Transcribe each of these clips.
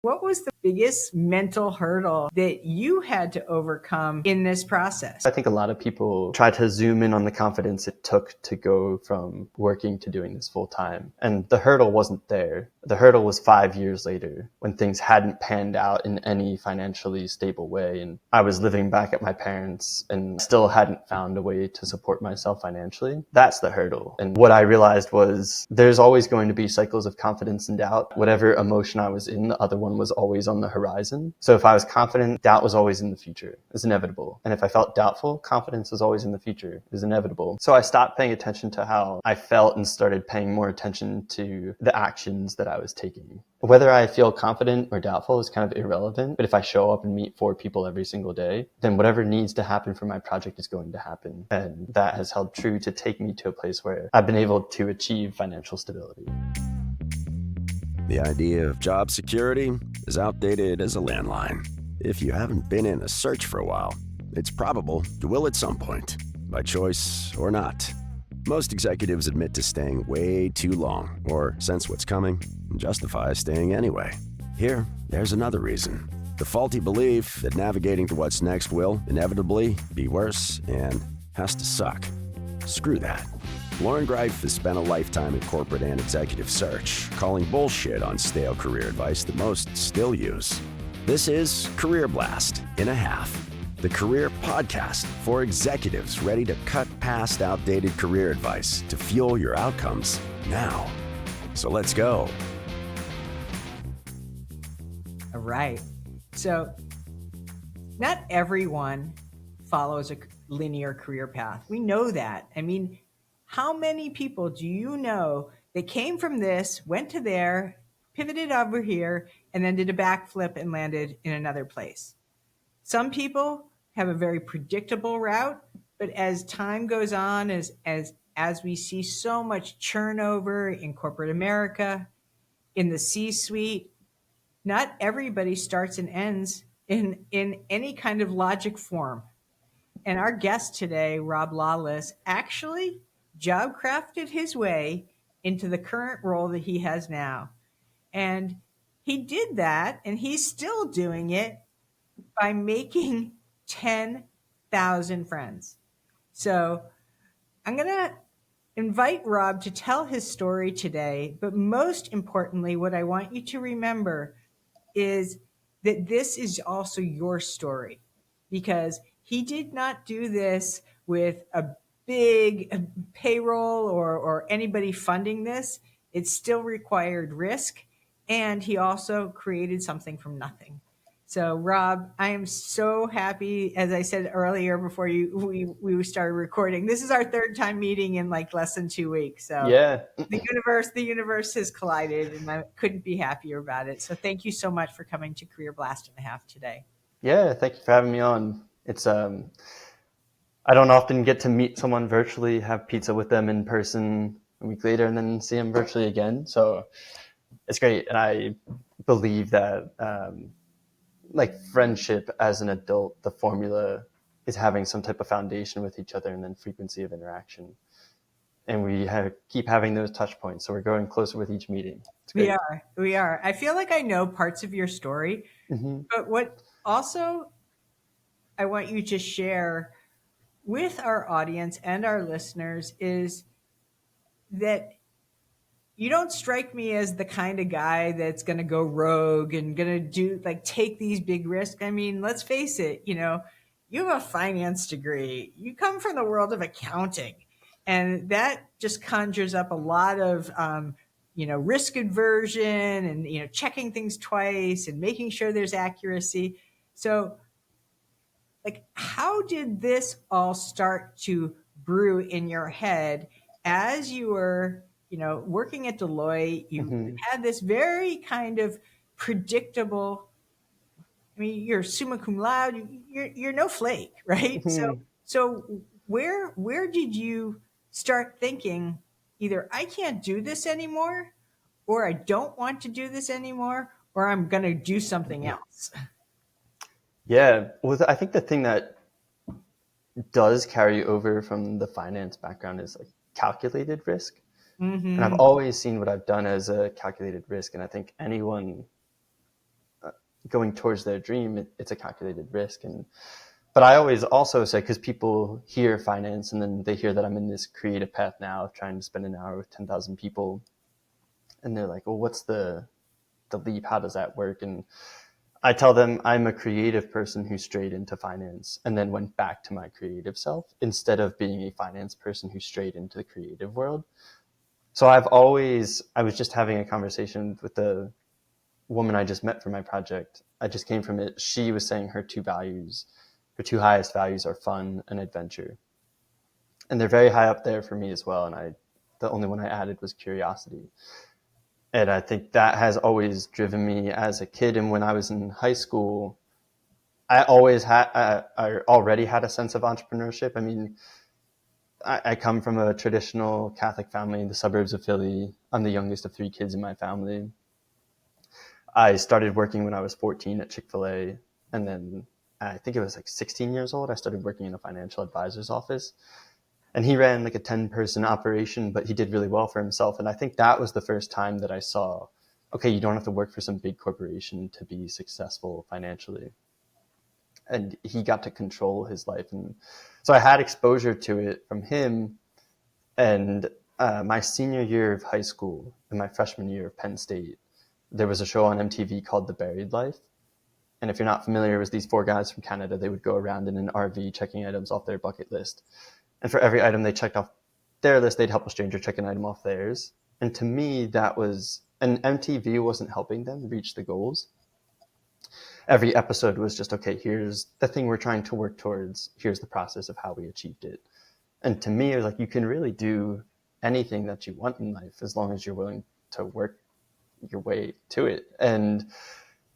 What was the biggest mental hurdle that you had to overcome in this process? I think a lot of people try to zoom in on the confidence it took to go from working to doing this full time. And the hurdle wasn't there. The hurdle was 5 years later when things hadn't panned out in any financially stable way. And I was living back at my parents' and still hadn't found a way to support myself financially. That's the hurdle. And what I realized was there's always going to be cycles of confidence and doubt. Whatever emotion I was in, the other one was always on the horizon. So if I was confident, doubt was always in the future. It's inevitable. And if I felt doubtful, confidence was always in the future. It's inevitable. So I stopped paying attention to how I felt and started paying more attention to the actions that I was taking. Whether I feel confident or doubtful is kind of irrelevant. But if I show up and meet 4 people every single day, then whatever needs to happen for my project is going to happen. And that has held true to take me to a place where I've been able to achieve financial stability. The idea of job security is outdated as a landline. If you haven't been in a search for a while, it's probable you will at some point, by choice or not. Most executives admit to staying way too long or sense what's coming and justify staying anyway. There's another reason. The faulty belief that navigating to what's next will inevitably be worse and has to suck. Screw that. Lauren Greif has spent a lifetime in corporate and executive search, calling bullshit on stale career advice that most still use. This is Career Blast in a Half, the career podcast for executives ready to cut past outdated career advice to fuel your outcomes now. So let's go. All right. So not everyone follows a linear career path. We know that. I mean, how many people do you know that came from this, went to there, pivoted over here, and then did a backflip and landed in another place? Some people have a very predictable route, but as time goes on, as we see so much turnover in corporate America, in the C-suite, not everybody starts and ends in any kind of logic form. And our guest today, Rob Lawless, actually job crafted his way into the current role that he has now. And he did that, and he's still doing it by making 10,000 friends. So I'm going to invite Rob to tell his story today. But most importantly, what I want you to remember is that this is also your story, because he did not do this with a big payroll or anybody funding this. It still required risk. And he also created something from nothing. So, Rob, I am so happy. As I said earlier before we started recording, this is our third time meeting in like less than 2 weeks. So Yeah. the universe has collided, and I couldn't be happier about it. So thank you so much for coming to Career Blast and a Half today. Yeah, thank you for having me on. It's I don't often get to meet someone virtually, have pizza with them in person a week later, and then see them virtually again. So it's great. And I believe that like friendship as an adult, the formula is having some type of foundation with each other and then frequency of interaction. And we keep having those touch points. So we're growing closer with each meeting. We are. I feel like I know parts of your story, but what also I want you to share with our audience and our listeners is that you don't strike me as the kind of guy that's going to go rogue and going to take these big risks. I mean, let's face it, you have a finance degree. You come from the world of accounting, and that just conjures up a lot of, risk aversion and, checking things twice and making sure there's accuracy. So how did this all start to brew in your head as you were working at Deloitte? You had this very kind of predictable, I mean, you're summa cum laude, you're no flake, right? So where did you start thinking either I can't do this anymore, or I don't want to do this anymore, or I'm going to do something else? Yeah, well, I think the thing that does carry over from the finance background is like calculated risk. And I've always seen what I've done as a calculated risk. And I think anyone going towards their dream, it's a calculated risk. But I always also say, because people hear finance and then they hear that I'm in this creative path now of trying to spend an hour with 10,000 people, and they're like, well, what's the leap? How does that work? And I tell them I'm a creative person who strayed into finance and then went back to my creative self instead of being a finance person who strayed into the creative world. So I was just having a conversation with the woman I just met for my project. I just came from it. She was saying her two highest values are fun and adventure. And they're very high up there for me as well. And the only one I added was curiosity. And I think that has always driven me as a kid. And when I was in high school, I already had a sense of entrepreneurship. I mean, I come from a traditional Catholic family in the suburbs of Philly. I'm the youngest of three kids in my family. I started working when I was 14 at Chick-fil-A. And then I think it was like 16 years old, I started working in a financial advisor's office. And he ran like a 10-person operation, but he did really well for himself. And I think that was the first time that I saw, okay, you don't have to work for some big corporation to be successful financially. And he got to control his life. And so I had exposure to it from him. And my senior year of high school and my freshman year of Penn State, there was a show on MTV called The Buried Life. And if you're not familiar, it was these four guys from Canada. They would go around in an RV checking items off their bucket list. And for every item they checked off their list, they'd help a stranger check an item off theirs. And to me, and MTV wasn't helping them reach the goals. Every episode was just, okay, here's the thing we're trying to work towards. Here's the process of how we achieved it. And to me, it was like, you can really do anything that you want in life as long as you're willing to work your way to it. And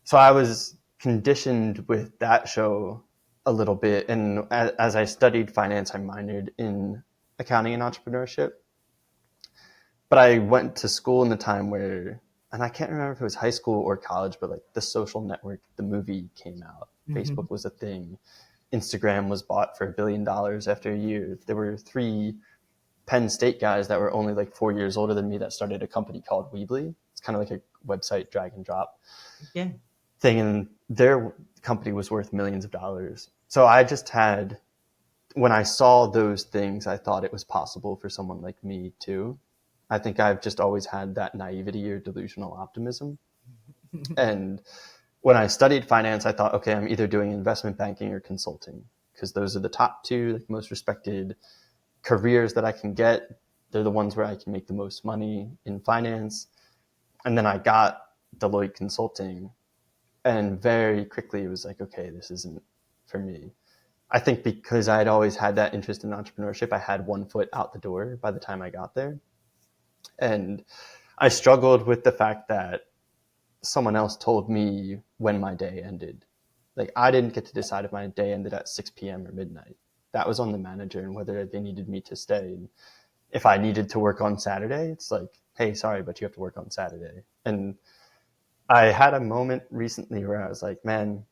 so I was conditioned with that show a little bit. And as I studied finance, I minored in accounting and entrepreneurship. But I went to school in the time where, and I can't remember if it was high school or college, but like The Social Network, the movie came out. Mm-hmm. Facebook was a thing. Instagram was bought for $1 billion after a year. There were 3 Penn State guys that were only like 4 years older than me that started a company called Weebly. It's kind of like a website drag and drop thing. And their company was worth millions of dollars. So I just had, when I saw those things, I thought it was possible for someone like me too. I think I've just always had that naivety or delusional optimism. And when I studied finance, I thought, okay, I'm either doing investment banking or consulting, because those are the top 2 like, most respected careers that I can get. They're the ones where I can make the most money in finance. And then I got Deloitte Consulting, and very quickly it was like, okay, this isn't for me. I think because I had always had that interest in entrepreneurship, I had one foot out the door by the time I got there. And I struggled with the fact that someone else told me when my day ended. Like, I didn't get to decide if my day ended at 6 p.m. or midnight. That was on the manager and whether they needed me to stay. And if I needed to work on Saturday, it's like, hey, sorry, but you have to work on Saturday. And I had a moment recently where I was like, man,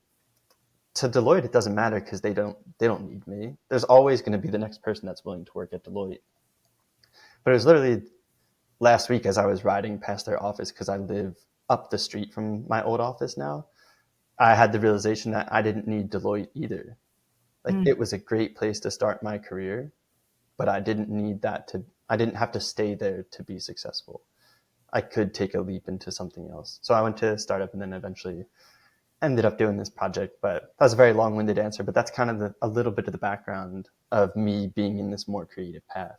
to Deloitte, it doesn't matter because they don't need me. There's always going to be the next person that's willing to work at Deloitte. But it was literally last week as I was riding past their office, because I live up the street from my old office now, I had the realization that I didn't need Deloitte either. Like, it was a great place to start my career, but I didn't have to stay there to be successful. I could take a leap into something else. So I went to a startup and then eventually ended up doing this project. But that was a very long-winded answer, but that's kind of a little bit of the background of me being in this more creative path.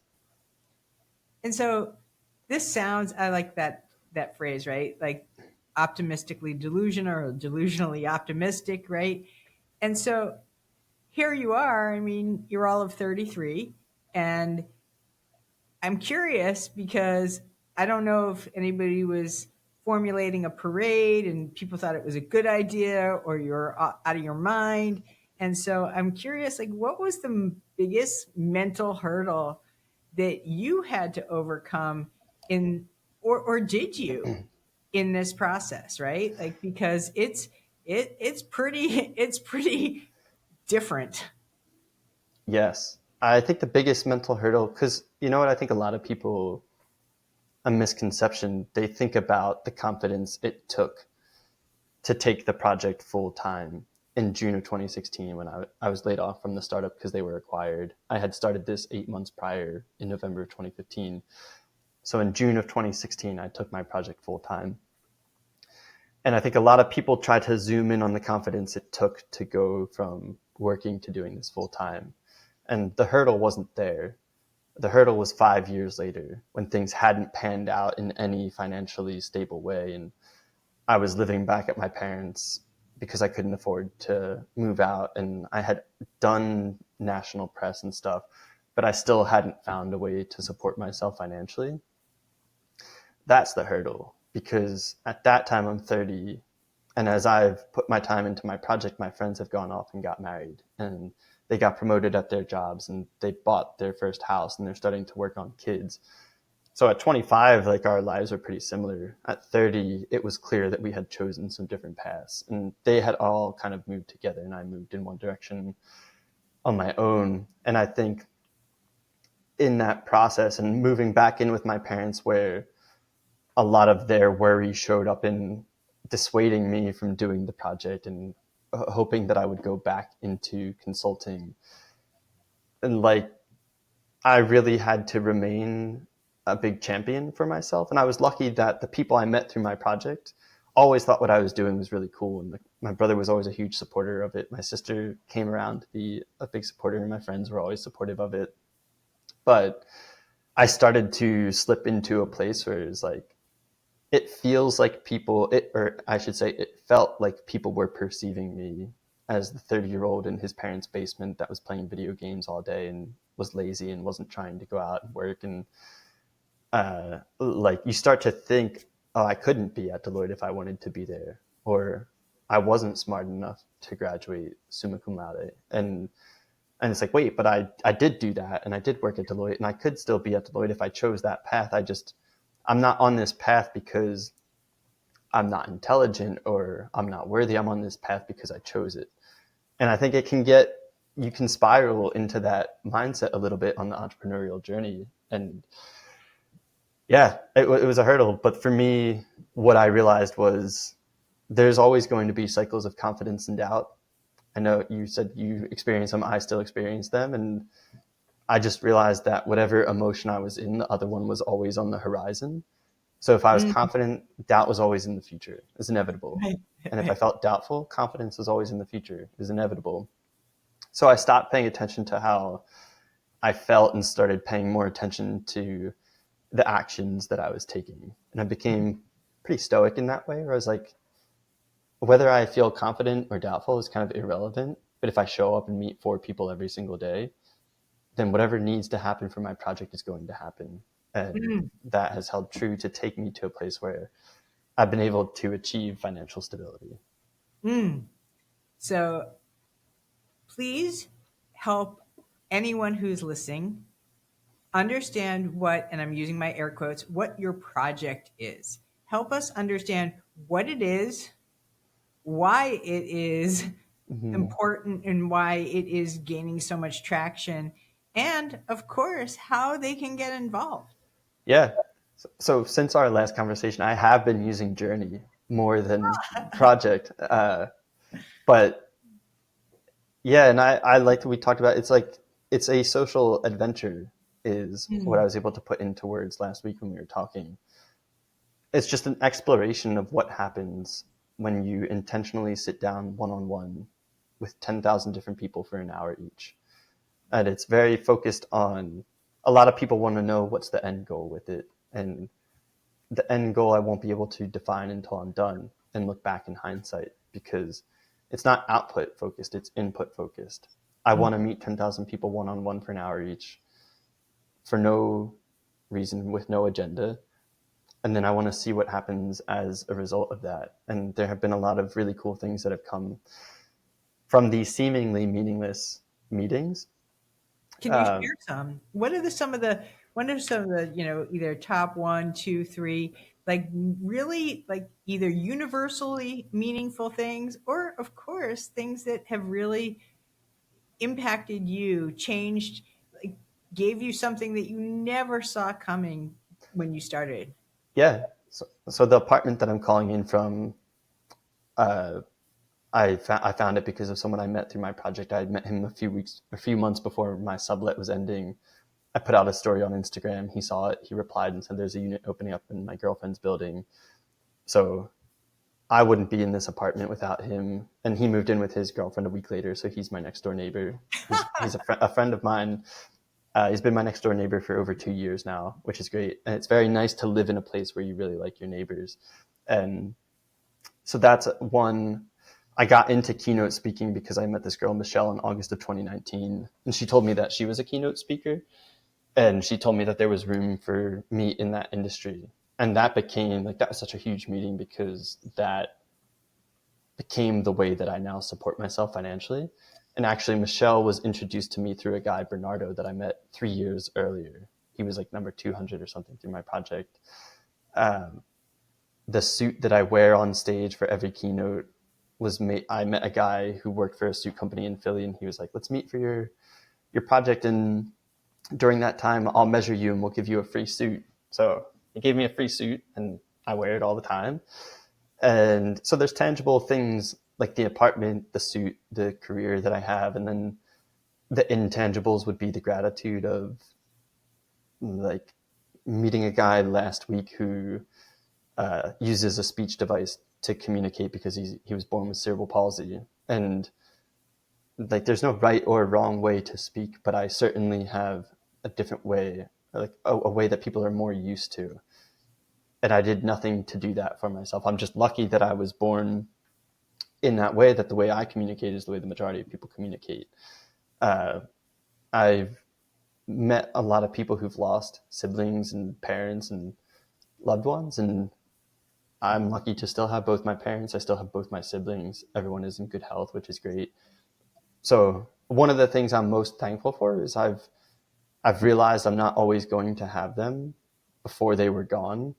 And so this sounds, I like that phrase, right? Like optimistically delusional or delusionally optimistic, right? And so here you are, I mean, you're all of 33, and I'm curious because I don't know if anybody was formulating a parade and people thought it was a good idea or you're out of your mind. And so I'm curious, like, what was the biggest mental hurdle that you had to overcome or did you in this process, right? Like, because it's pretty different. Yes. I think the biggest mental hurdle, because you know what, I think a lot of people, a misconception, they think about the confidence it took to take the project full time in June of 2016 when I was laid off from the startup because they were acquired. I had started this 8 months prior in November of 2015. So in June of 2016, I took my project full time. And I think a lot of people try to zoom in on the confidence it took to go from working to doing this full time. And the hurdle wasn't there. The hurdle was 5 years later when things hadn't panned out in any financially stable way. And I was living back at my parents' because I couldn't afford to move out. And I had done national press and stuff, but I still hadn't found a way to support myself financially. That's the hurdle, because at that time I'm 30. And as I've put my time into my project, my friends have gone off and got married and they got promoted at their jobs and they bought their first house and they're starting to work on kids. So at 25, like, our lives are pretty similar. At 30, it was clear that we had chosen some different paths, and they had all kind of moved together and I moved in one direction on my own. And I think in that process and moving back in with my parents, where a lot of their worry showed up in dissuading me from doing the project and hoping that I would go back into consulting. And like, I really had to remain a big champion for myself. And I was lucky that the people I met through my project always thought what I was doing was really cool. And my brother was always a huge supporter of it. My sister came around to be a big supporter, and my friends were always supportive of it. But I started to slip into a place where it was like, it feels like it felt like people were perceiving me as the 30-year-old in his parents' basement that was playing video games all day and was lazy and wasn't trying to go out and work. And like, you start to think, oh, I couldn't be at Deloitte if I wanted to be there, or I wasn't smart enough to graduate summa cum laude. And it's like, wait, but I did do that, and I did work at Deloitte, and I could still be at Deloitte if I chose that path. I'm not on this path because I'm not intelligent or I'm not worthy. I'm on this path because I chose it. And I think you can spiral into that mindset a little bit on the entrepreneurial journey. And yeah, it was a hurdle. But for me, what I realized was there's always going to be cycles of confidence and doubt. I know you said you experienced them. I still experience them. And I just realized that whatever emotion I was in, the other one was always on the horizon. So if I was confident, doubt was always in the future. It's inevitable. Right. And if I felt doubtful, confidence was always in the future. It's inevitable. So I stopped paying attention to how I felt and started paying more attention to the actions that I was taking. And I became pretty stoic in that way, where I was like, whether I feel confident or doubtful is kind of irrelevant. But if I show up and meet 4 people every single day, then whatever needs to happen for my project is going to happen. And that has held true to take me to a place where I've been able to achieve financial stability. So please help anyone who's listening understand what, and I'm using my air quotes, what your project is. Help us understand what it is, why it is important, and why it is gaining so much traction, and of course, how they can get involved. Yeah. So since our last conversation, I have been using Journey more than Project. But yeah, and I like that we talked about, it's a social adventure is what I was able to put into words last week when we were talking. It's just an exploration of what happens when you intentionally sit down one-on-one with 10,000 different people for an hour each. And it's very focused on, a lot of people want to know what's the end goal with it. And the end goal I won't be able to define until I'm done and look back in hindsight, because it's not output focused, it's input focused. I want to meet 10,000 people one-on-one for an hour each for no reason, with no agenda. And then I want to see what happens as a result of that. And there have been a lot of really cool things that have come from these seemingly meaningless meetings. Can you share some? What are some of the either top 1, 2, 3, like really, like, either universally meaningful things, or of course things that have really impacted you, changed, like, gave you something that you never saw coming when you started? Yeah. So the apartment that I'm calling in from, Uh, I found it because of someone I met through my project. I had met him a few months before my sublet was ending. I put out a story on Instagram. He saw it. He replied and said, "There's a unit opening up in my girlfriend's building." So I wouldn't be in this apartment without him. And he moved in with his girlfriend a week later. So he's my next door neighbor. He's a friend of mine. He's been my next door neighbor for over 2 years now, which is great. And it's very nice to live in a place where you really like your neighbors. And so that's one. I got into keynote speaking because I met this girl, Michelle, in August of 2019. And she told me that she was a keynote speaker. And she told me that there was room for me in that industry. And that was such a huge meeting because that became the way that I now support myself financially. And actually, Michelle was introduced to me through a guy, Bernardo, that I met 3 years earlier. He was like number 200 or something through my project. The suit that I wear on stage for every keynote was made. I met a guy who worked for a suit company in Philly, and he was like, "Let's meet for your project, and during that time, I'll measure you and we'll give you a free suit." So he gave me a free suit, and I wear it all the time. And so there's tangible things like the apartment, the suit, the career that I have, and then the intangibles would be the gratitude of like meeting a guy last week who uses a speech device to communicate because he was born with cerebral palsy. And like there's no right or wrong way to speak, but I certainly have a different way, like a way that people are more used to. And I did nothing to do that for myself. I'm just lucky that I was born in that way, that the way I communicate is the way the majority of people communicate. I've met a lot of people who've lost siblings and parents and loved ones, and I'm lucky to still have both my parents. I still have both my siblings. Everyone is in good health, which is great. So one of the things I'm most thankful for is I've realized I'm not always going to have them before they were gone.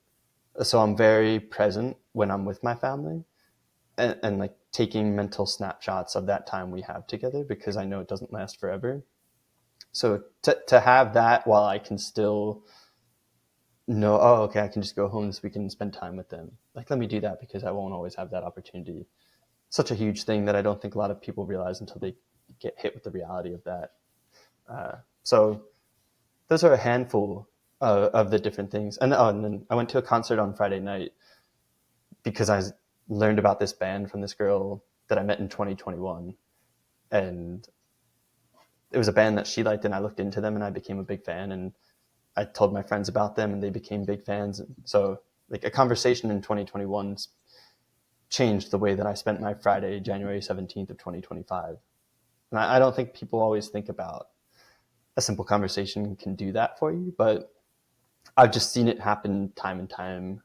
So I'm very present when I'm with my family and like taking mental snapshots of that time we have together because I know it doesn't last forever. So to have that while I can still know, oh, okay, I can just go home this weekend and spend time with them. Like, let me do that because I won't always have that opportunity. Such a huge thing that I don't think a lot of people realize until they get hit with the reality of that. So those are a handful of the different things. And then I went to a concert on Friday night because I learned about this band from this girl that I met in 2021. And it was a band that she liked, and I looked into them and I became a big fan. And I told my friends about them and they became big fans. And so like a conversation in 2021 changed the way that I spent my Friday, January 17th of 2025. And I don't think people always think about a simple conversation can do that for you, but I've just seen it happen time and time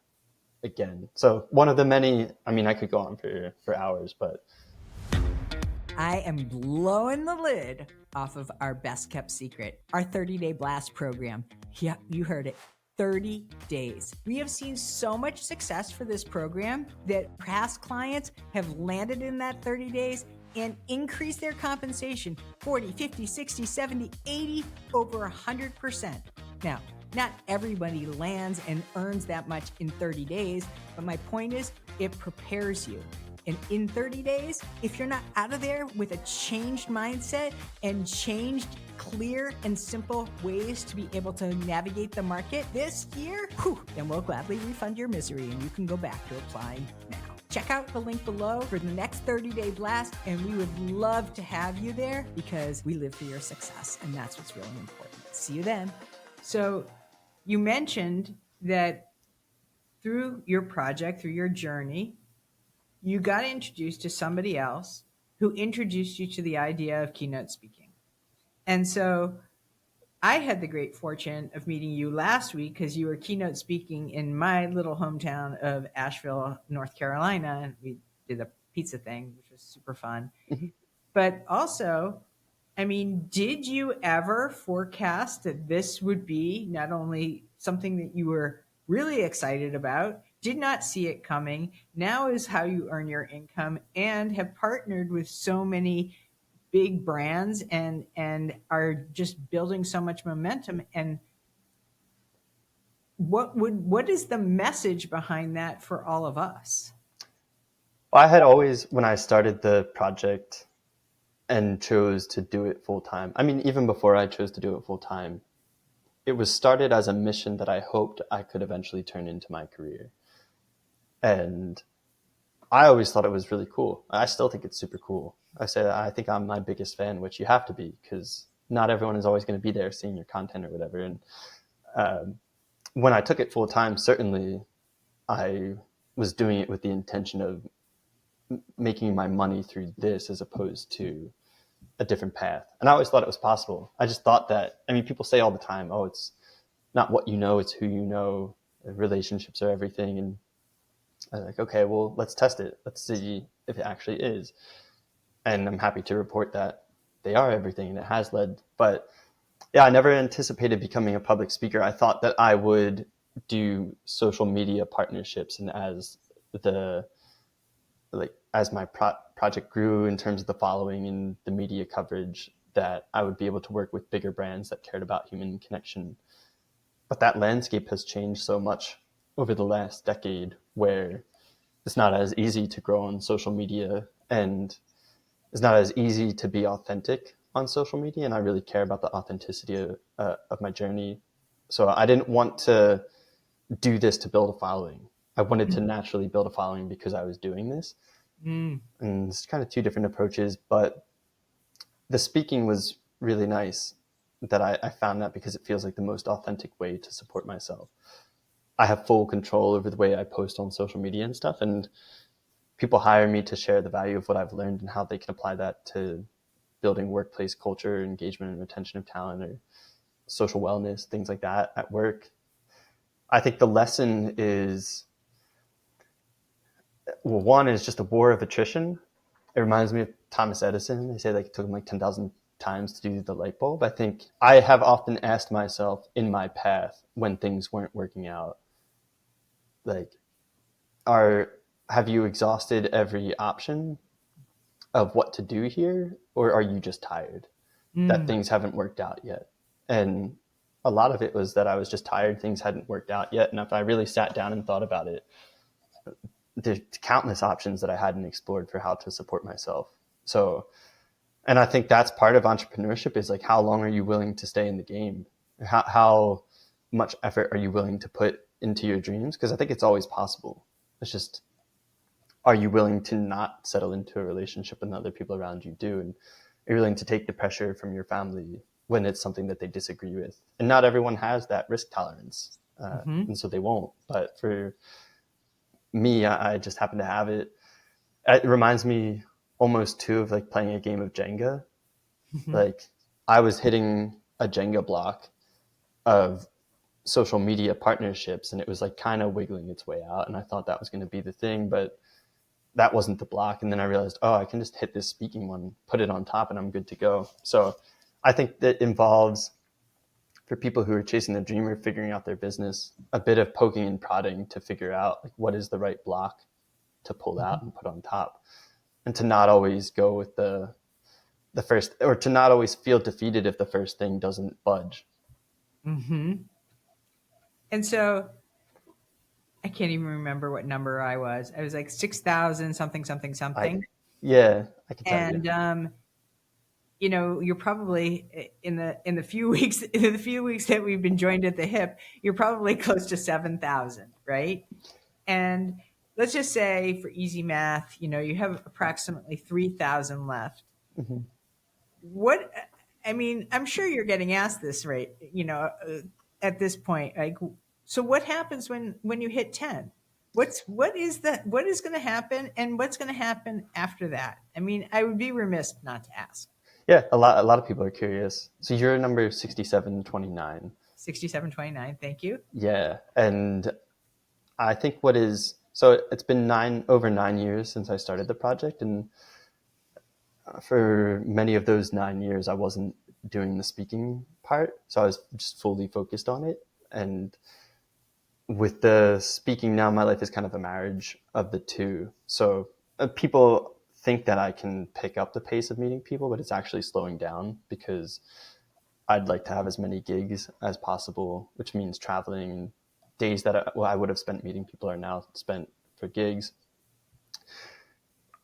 again. So one of the many, I mean, I could go on for hours, but. I am blowing the lid off of our best kept secret, our 30-day blast program. Yeah, you heard it. 30 days. We have seen so much success for this program that past clients have landed in that 30 days and increased their compensation 40, 50, 60, 70, 80, over 100%. Now, not everybody lands and earns that much in 30 days, but my point is it prepares you. And in 30 days, if you're not out of there with a changed mindset and changed clear and simple ways to be able to navigate the market this year, then we'll gladly refund your misery and you can go back to applying now. Check out the link below for the next 30-day blast, and we would love to have you there because we live for your success, and that's what's really important. See you then. So you mentioned that through your project, through your journey, you got introduced to somebody else who introduced you to the idea of keynote speaking. And so I had the great fortune of meeting you last week because you were keynote speaking in my little hometown of Asheville, North Carolina. And we did a pizza thing, which was super fun. Mm-hmm. But also, I mean, did you ever forecast that this would be not only something that you were really excited about, did not see it coming, now is how you earn your income, and have partnered with so many big brands and are just building so much momentum? And what is the message behind that for all of us? Well, I had always, when I started the project and chose to do it full time, I mean, even before I chose to do it full time, it was started as a mission that I hoped I could eventually turn into my career. And I always thought it was really cool. I still think it's super cool. I think I'm my biggest fan, which you have to be, because not everyone is always going to be there seeing your content or whatever. And when I took it full time, certainly I was doing it with the intention of making my money through this as opposed to a different path. And I always thought it was possible. I just thought that, I mean, people say all the time, oh, it's not what you know, it's who you know. Relationships are everything. And I was like, okay, well, let's test it. Let's see if it actually is. And I'm happy to report that they are everything, and it has led. But yeah, I never anticipated becoming a public speaker. I thought that I would do social media partnerships, and as my project grew in terms of the following and the media coverage, that I would be able to work with bigger brands that cared about human connection. But that landscape has changed so much over the last decade, where it's not as easy to grow on social media, and it's not as easy to be authentic on social media. And I really care about the authenticity of my journey. So I didn't want to do this to build a following. I wanted to naturally build a following because I was doing this. And it's kind of two different approaches, but the speaking was really nice that I found that, because it feels like the most authentic way to support myself. I have full control over the way I post on social media and stuff, and people hire me to share the value of what I've learned and how they can apply that to building workplace culture, engagement, and retention of talent, or social wellness, things like that at work. I think the lesson is, well, one is just a war of attrition. It reminds me of Thomas Edison. They say like it took him like 10,000 times to do the light bulb. I think I have often asked myself in my path when things weren't working out, like, have you exhausted every option of what to do here? Or are you just tired that things haven't worked out yet? And a lot of it was that I was just tired. Things hadn't worked out yet. And if I really sat down and thought about it, there's countless options that I hadn't explored for how to support myself. So, and I think that's part of entrepreneurship, is like, how long are you willing to stay in the game? How much effort are you willing to put into your dreams? Because I think it's always possible. It's just, are you willing to not settle into a relationship when other people around you do? And are you willing to take the pressure from your family when it's something that they disagree with? And not everyone has that risk tolerance. And so they won't. But for me, I just happen to have it. It reminds me almost too of like playing a game of Jenga. Like, I was hitting a Jenga block of social media partnerships, and it was like kind of wiggling its way out. And I thought that was going to be the thing, but that wasn't the block. And then I realized, oh, I can just hit this speaking one, put it on top, and I'm good to go. So I think that involves, for people who are chasing the dream or figuring out their business, a bit of poking and prodding to figure out like what is the right block to pull out and put on top, and to not always go with the first, or to not always feel defeated if the first thing doesn't budge. And so I can't even remember what number I was. I was like 6,000 something, something, something. I can tell you. And you're probably in the few weeks that we've been joined at the hip, you're probably close to 7,000, right? And let's just say, for easy math, you have approximately 3,000 left. What, I mean, I'm sure you're getting asked this, right? At this point, like, so what happens when you hit 10? What is going to happen, and what's going to happen after that? I mean, I would be remiss not to ask. Yeah, a lot of people are curious. So you're number 6729. 6729, thank you. Yeah, and I think so it's been over 9 years since I started the project, and for many of those 9 years, I wasn't doing the speaking part, so I was just fully focused on it. And with the speaking now, my life is kind of a marriage of the two. So people think that I can pick up the pace of meeting people, but it's actually slowing down, because I'd like to have as many gigs as possible, which means traveling. Days that I would have spent meeting people are now spent for gigs.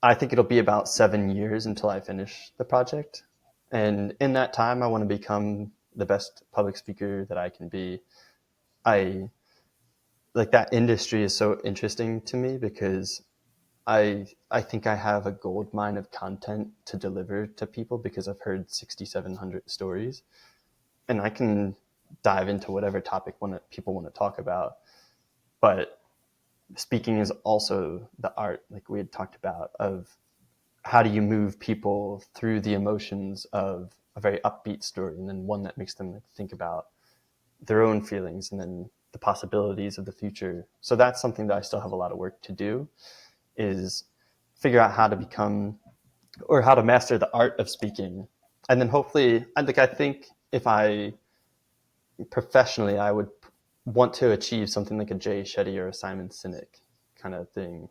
I think it'll be about 7 years until I finish the project. And in that time, I want to become the best public speaker that I can be. I like that industry is so interesting to me because I think I have a gold mine of content to deliver to people because I've heard 6,700 stories, and I can dive into whatever topic people want to talk about. But speaking is also the art, like we had talked about, of how do you move people through the emotions of a very upbeat story and then one that makes them think about their own feelings and then the possibilities of the future. So that's something that I still have a lot of work to do, is figure out how to become or how to master the art of speaking. And then hopefully, I think if I professionally, I would want to achieve something like a Jay Shetty or a Simon Sinek kind of thing.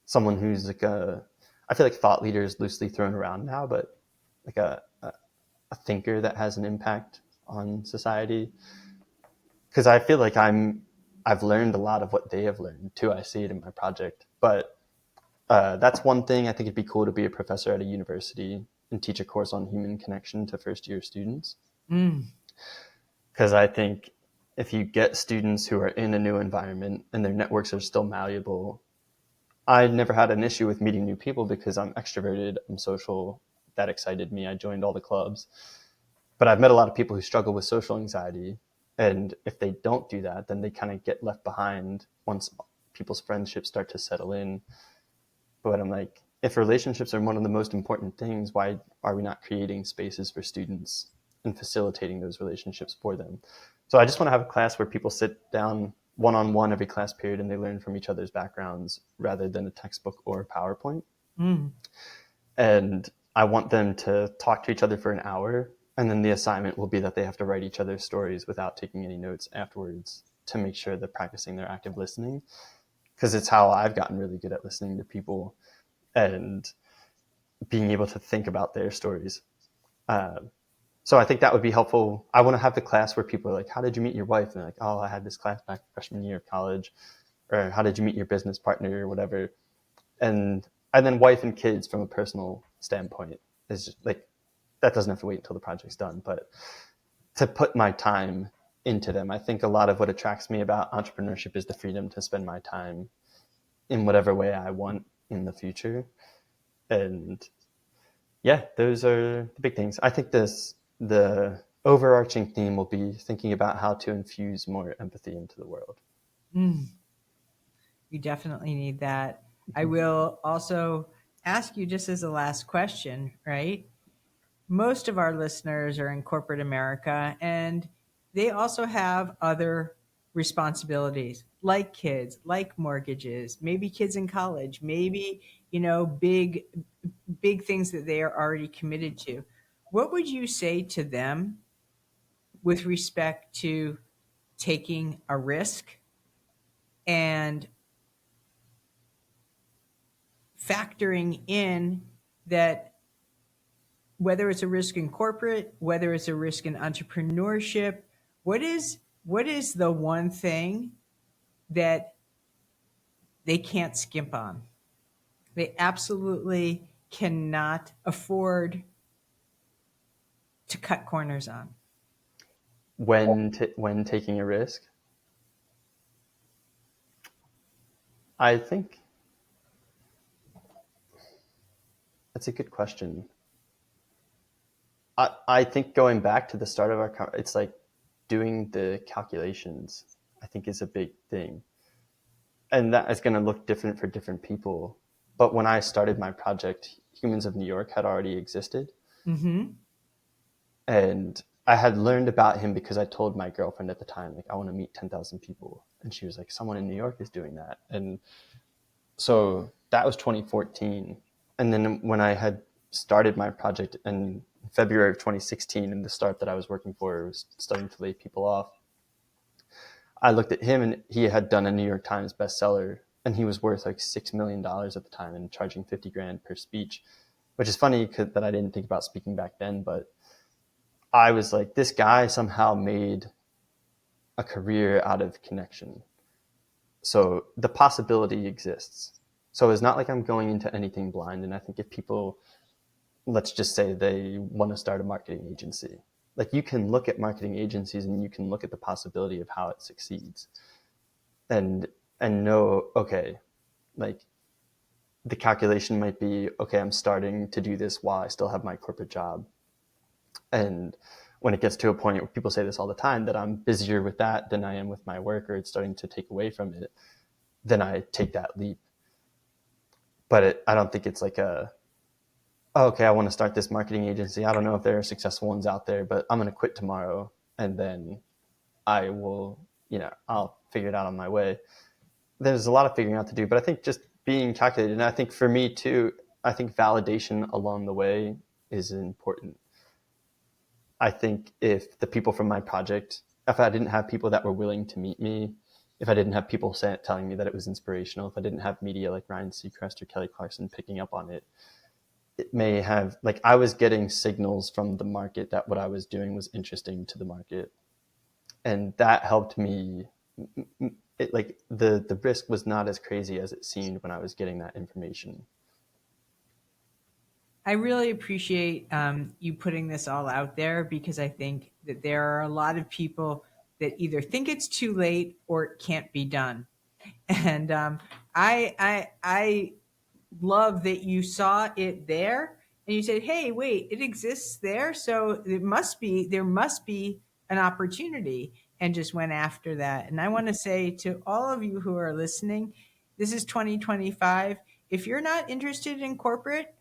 Someone who's like I feel like thought leader is loosely thrown around now, but like a thinker that has an impact on society. Because I feel like I've learned a lot of what they have learned too. I see it in my project, but that's one thing. I think it'd be cool to be a professor at a university and teach a course on human connection to first year students. Because I think if you get students who are in a new environment and their networks are still malleable, I never had an issue with meeting new people because I'm extroverted, I'm social. That excited me. I joined all the clubs. But I've met a lot of people who struggle with social anxiety. And if they don't do that, then they kind of get left behind once people's friendships start to settle in. But I'm like, if relationships are one of the most important things, why are we not creating spaces for students and facilitating those relationships for them? So I just want to have a class where people sit down one-on-one every class period and they learn from each other's backgrounds rather than a textbook or a PowerPoint. And I want them to talk to each other for an hour. And then the assignment will be that they have to write each other's stories without taking any notes afterwards to make sure they're practicing their active listening. Because it's how I've gotten really good at listening to people and being able to think about their stories. So I think that would be helpful. I want to have the class where people are like, how did you meet your wife? And they're like, oh, I had this class back freshman year of college. Or how did you meet your business partner or whatever? And then wife and kids from a personal standpoint is just like, that doesn't have to wait until the project's done. But to put my time into them, I think a lot of what attracts me about entrepreneurship is the freedom to spend my time in whatever way I want in the future. And yeah, those are the big things. I think the overarching theme will be thinking about how to infuse more empathy into the world. You definitely need that. I will also ask you, just as a last question, right? Most of our listeners are in corporate America, and they also have other responsibilities like kids, like mortgages, maybe kids in college, maybe, big things that they are already committed to. What would you say to them with respect to taking a risk and factoring in that, whether it's a risk in corporate, whether it's a risk in entrepreneurship, what is the one thing that they can't skimp on? They absolutely cannot afford to cut corners on. When taking a risk, I think that's a good question. I think going back to the start of it's like doing the calculations, I think is a big thing. And that is going to look different for different people. But when I started my project, Humans of New York had already existed. And I had learned about him because I told my girlfriend at the time, like, I want to meet 10,000 people. And she was like, someone in New York is doing that. And so that was 2014. And then when I had started my project in February of 2016, and the start that I was working for was starting to lay people off, I looked at him and he had done a New York Times bestseller and he was worth like $6 million at the time and charging 50 grand per speech, which is funny that I didn't think about speaking back then. But I was like, this guy somehow made a career out of connection. So the possibility exists. So it's not like I'm going into anything blind. And I think if people, let's just say they want to start a marketing agency, like you can look at marketing agencies and you can look at the possibility of how it succeeds and know, okay, like the calculation might be, okay, I'm starting to do this while I still have my corporate job. And when it gets to a point where people say this all the time, that I'm busier with that than I am with my work, or it's starting to take away from it, then I take that leap. But I don't think it's like oh, okay, I want to start this marketing agency. I don't know if there are successful ones out there, but I'm going to quit tomorrow and then I will, I'll figure it out on my way. There's a lot of figuring out to do, but I think just being calculated. And I think for me too, I think validation along the way is important. I think if the people from my project, if I didn't have people that were willing to meet me, if I didn't have people telling me that it was inspirational, if I didn't have media like Ryan Seacrest or Kelly Clarkson picking up on it, it may have, like, I was getting signals from the market that what I was doing was interesting to the market. And that helped me. Like the risk was not as crazy as it seemed when I was getting that information. I really appreciate you putting this all out there, because I think that there are a lot of people that either think it's too late or it can't be done. And I love that you saw it there and you said, hey, wait, it exists there. So there must be an opportunity, and just went after that. And I want to say to all of you who are listening, this is 2025. If you're not interested in corporate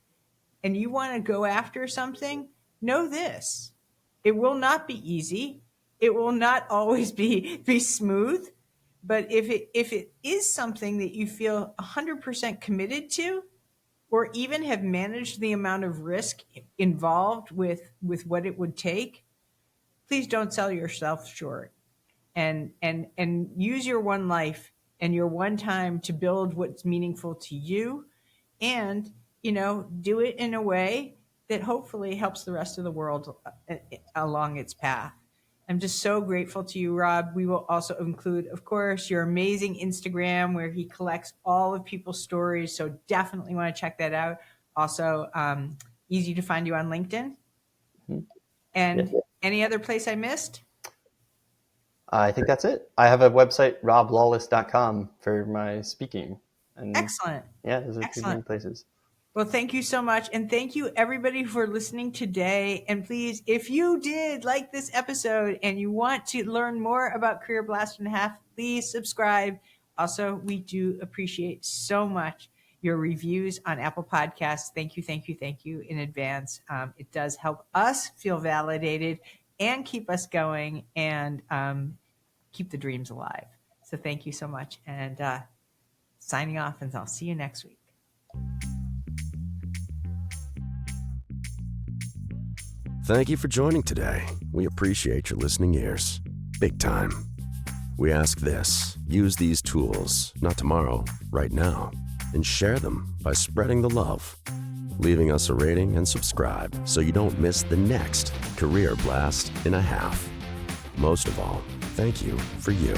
and you want to go after something, know this: it will not be easy. It will not always be smooth. But if it is something that you feel 100% committed to, or even have managed the amount of risk involved with what it would take, please don't sell yourself short. And use your one life and your one time to build what's meaningful to you, and do it in a way that hopefully helps the rest of the world along its path. I'm just so grateful to you, Rob. We will also include, of course, your amazing Instagram, where he collects all of people's stories. So definitely want to check that out. Also, easy to find you on LinkedIn. Mm-hmm. And any other place I missed? I think that's it. I have a website, roblawless.com, for my speaking. And excellent. Yeah, those are two main places. Well, thank you so much. And thank you, everybody, for listening today. And please, if you did like this episode and you want to learn more about Career Blast and a Half, please subscribe. Also, we do appreciate so much your reviews on Apple Podcasts. Thank you in advance. It does help us feel validated and keep us going and keep the dreams alive. So thank you so much. And signing off, and I'll see you next week. Thank you for joining today. We appreciate your listening ears. Big time. We ask this: use these tools, not tomorrow, right now, and share them by spreading the love, leaving us a rating and subscribe so you don't miss the next Career Blast and a Half. Most of all, thank you for you.